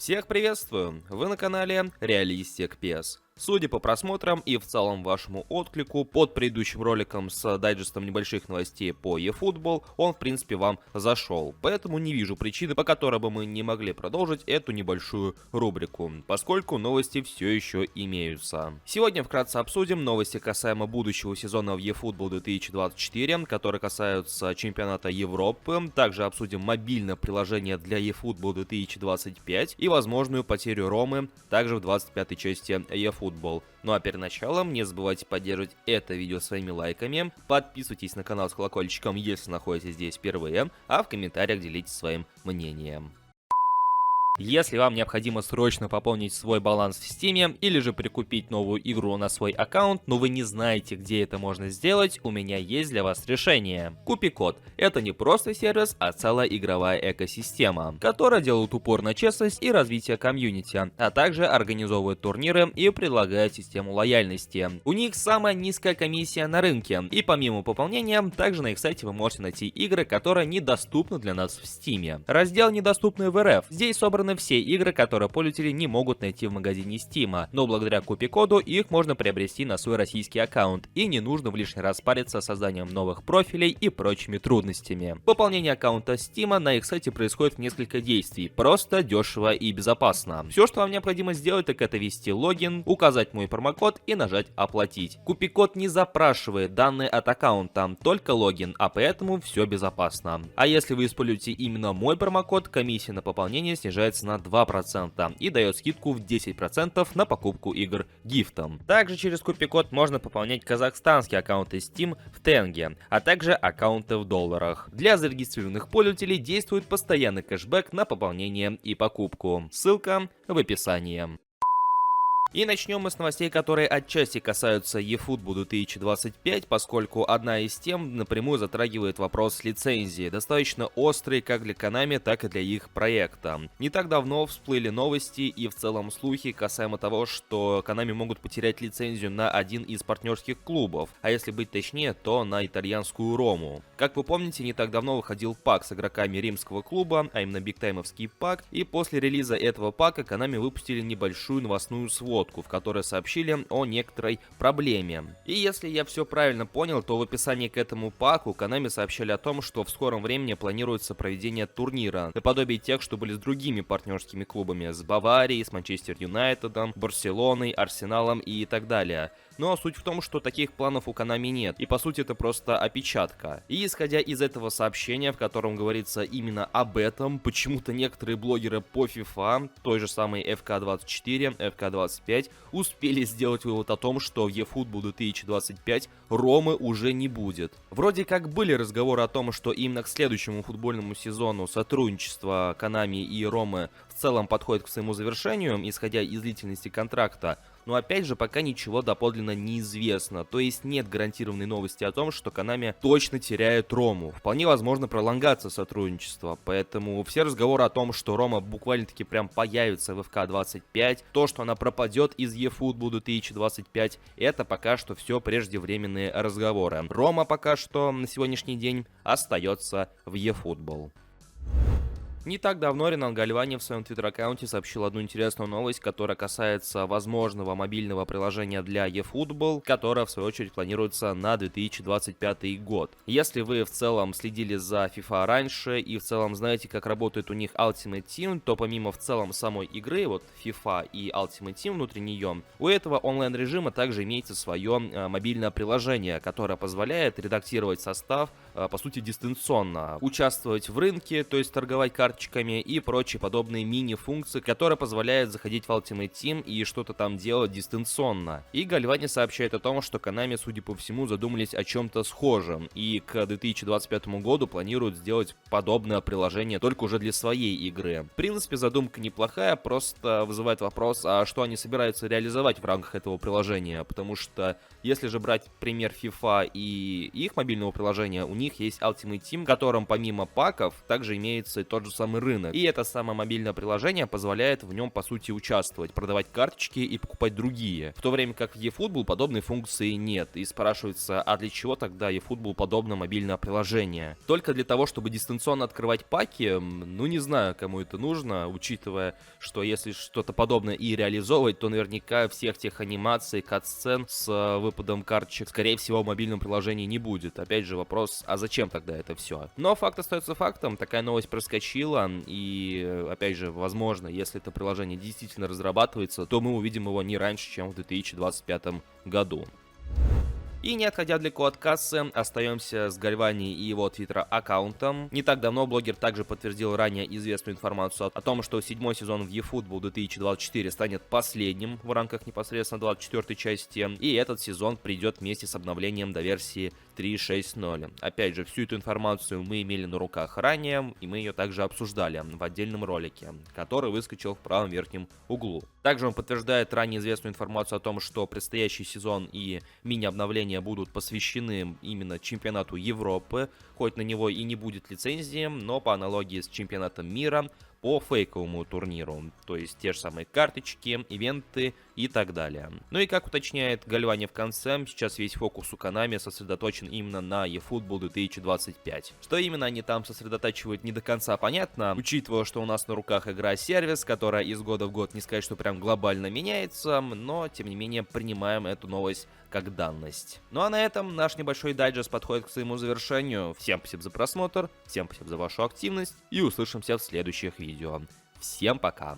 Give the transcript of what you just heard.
Всех приветствую! Вы на канале Realistic PS. Судя по просмотрам и в целом вашему отклику под предыдущим роликом с дайджестом небольших новостей по eFootball, он в принципе вам зашел. Поэтому не вижу причины, по которой бы мы не могли продолжить эту небольшую рубрику, поскольку новости все еще имеются. Сегодня вкратце обсудим новости касаемо будущего сезона в eFootball 2024, которые касаются чемпионата Европы. Также обсудим мобильное приложение для eFootball 2025 и возможную потерю Ромы также в 25-й части eFootball. Ну а перед началом не забывайте поддерживать это видео своими лайками, подписывайтесь на канал с колокольчиком, если находитесь здесь впервые, а в комментариях делитесь своим мнением. Если вам необходимо срочно пополнить свой баланс в Steam или же прикупить новую игру на свой аккаунт, но вы не знаете, где это можно сделать, у меня есть для вас решение. KupiCode — это не просто сервис, а целая игровая экосистема, которая делает упор на честность и развитие комьюнити, а также организовывает турниры и предлагает систему лояльности. У них самая низкая комиссия на рынке, и помимо пополнения, также на их сайте вы можете найти игры, которые недоступны для нас в Steam. Раздел «Недоступные в РФ». Здесь собраны все игры, которые пользователи не могут найти в магазине Steam, но благодаря KupiCode их можно приобрести на свой российский аккаунт, и не нужно в лишний раз париться с созданием новых профилей и прочими трудностями. Пополнение аккаунта Steam на их сайте происходит в несколько действий, просто, дешево и безопасно. Все, что вам необходимо сделать, так это ввести логин, указать мой промокод и нажать «Оплатить». KupiCode не запрашивает данные от аккаунта, только логин, а поэтому все безопасно. А если вы используете именно мой промокод, комиссия на пополнение снижается на 2% и дает скидку в 10% на покупку игр гифтом. Также через KupiCode можно пополнять казахстанские аккаунты Steam в тенге, а также аккаунты в долларах. Для зарегистрированных пользователей действует постоянный кэшбэк на пополнение и покупку. Ссылка в описании. И начнем мы с новостей, которые отчасти касаются eFootball 2025, поскольку одна из тем напрямую затрагивает вопрос лицензии, достаточно острый как для Konami, так и для их проекта. Не так давно всплыли новости и в целом слухи касаемо того, что Konami могут потерять лицензию на один из партнерских клубов, а если быть точнее, то на итальянскую Рому. Как вы помните, не так давно выходил пак с игроками римского клуба, а именно бигтаймовский пак, и после релиза этого пака Konami выпустили небольшую новостную сводку, в которой сообщили о некоторой проблеме. И если я все правильно понял, то в описании к этому паку Konami сообщали о том, что в скором времени планируется проведение турнира, наподобие тех, что были с другими партнерскими клубами, с Баварией, с Манчестер Юнайтедом, Барселоной, Арсеналом и так далее. Но суть в том, что таких планов у Konami нет, и по сути это просто опечатка. И исходя из этого сообщения, в котором говорится именно об этом, почему-то некоторые блогеры по FIFA, той же самой FK24, FK25, успели сделать вывод о том, что в eFootball 2025 Ромы уже не будет. Вроде как были разговоры о том, что именно к следующему футбольному сезону сотрудничество Konami и Ромы в целом подходит к своему завершению, исходя из длительности контракта. Но опять же, пока ничего доподлинно неизвестно, то есть нет гарантированной новости о том, что Konami точно теряет Рому. Вполне возможно пролонгация сотрудничества, поэтому все разговоры о том, что Рома буквально-таки прям появится в FK25, то, что она пропадет из eFootball 2025, это пока что все преждевременные разговоры. Рома пока что на сегодняшний день остается в eFootball. Не так давно Ренан Гальвани в своем твиттер-аккаунте сообщил одну интересную новость, которая касается возможного мобильного приложения для eFootball, которое в свою очередь планируется на 2025 год. Если вы в целом следили за FIFA раньше и в целом знаете, как работает у них Ultimate Team, то помимо в целом самой игры, вот FIFA и Ultimate Team внутри нее, у этого онлайн-режима также имеется свое мобильное приложение, которое позволяет редактировать состав, по сути, дистанционно, участвовать в рынке, то есть торговать картами, и прочие подобные мини-функции, которые позволяют заходить в Ultimate Team и что-то там делать дистанционно. И Гальвани сообщает о том, что Konami, судя по всему, задумались о чем-то схожем, и к 2025 году планируют сделать подобное приложение только уже для своей игры. В принципе, задумка неплохая, просто вызывает вопрос, а что они собираются реализовать в рамках этого приложения, потому что если же брать пример FIFA и их мобильного приложения, у них есть Ultimate Team, в котором помимо паков также имеется тот же самый рынок. И это самое мобильное приложение позволяет в нем, по сути, участвовать, продавать карточки и покупать другие. В то время как в eFootball подобной функции нет. И спрашивается, а для чего тогда eFootball подобно мобильное приложение? Только для того, чтобы дистанционно открывать паки? Ну, не знаю, кому это нужно, учитывая, что если что-то подобное и реализовывать, то наверняка всех тех анимаций, кат-сцен с выпадом карточек, скорее всего, в мобильном приложении не будет. Опять же, вопрос, а зачем тогда это все? Но факт остается фактом, такая новость проскочила, и, опять же, возможно, если это приложение действительно разрабатывается, то мы увидим его не раньше, чем в 2025 году. И не отходя далеко от кассы, остаемся с Гальвани и его твиттер-аккаунтом. Не так давно блогер также подтвердил ранее известную информацию о том, что 7-й сезон в eFootball 2024 станет последним в рамках непосредственно 24-й части, и этот сезон придет вместе с обновлением до версии 3.6.0. Опять же, всю эту информацию мы имели на руках ранее, и мы ее также обсуждали в отдельном ролике, который выскочил в правом верхнем углу. Также он подтверждает ранее известную информацию о том, что предстоящий сезон и мини-обновления будут посвящены именно чемпионату Европы, хоть на него и не будет лицензии, но по аналогии с чемпионатом мира, по фейковому турниру, то есть те же самые карточки, ивенты и так далее. Ну и как уточняет Гальвани в конце, сейчас весь фокус у Konami сосредоточен именно на eFootball 2025. Что именно они там сосредотачивают, не до конца понятно, учитывая, что у нас на руках игра-сервис, которая из года в год не сказать, что прям глобально меняется, но тем не менее принимаем эту новость как данность. Ну а на этом наш небольшой дайджест подходит к своему завершению. Всем спасибо за просмотр, всем спасибо за вашу активность и услышимся в следующих видео. Всем пока!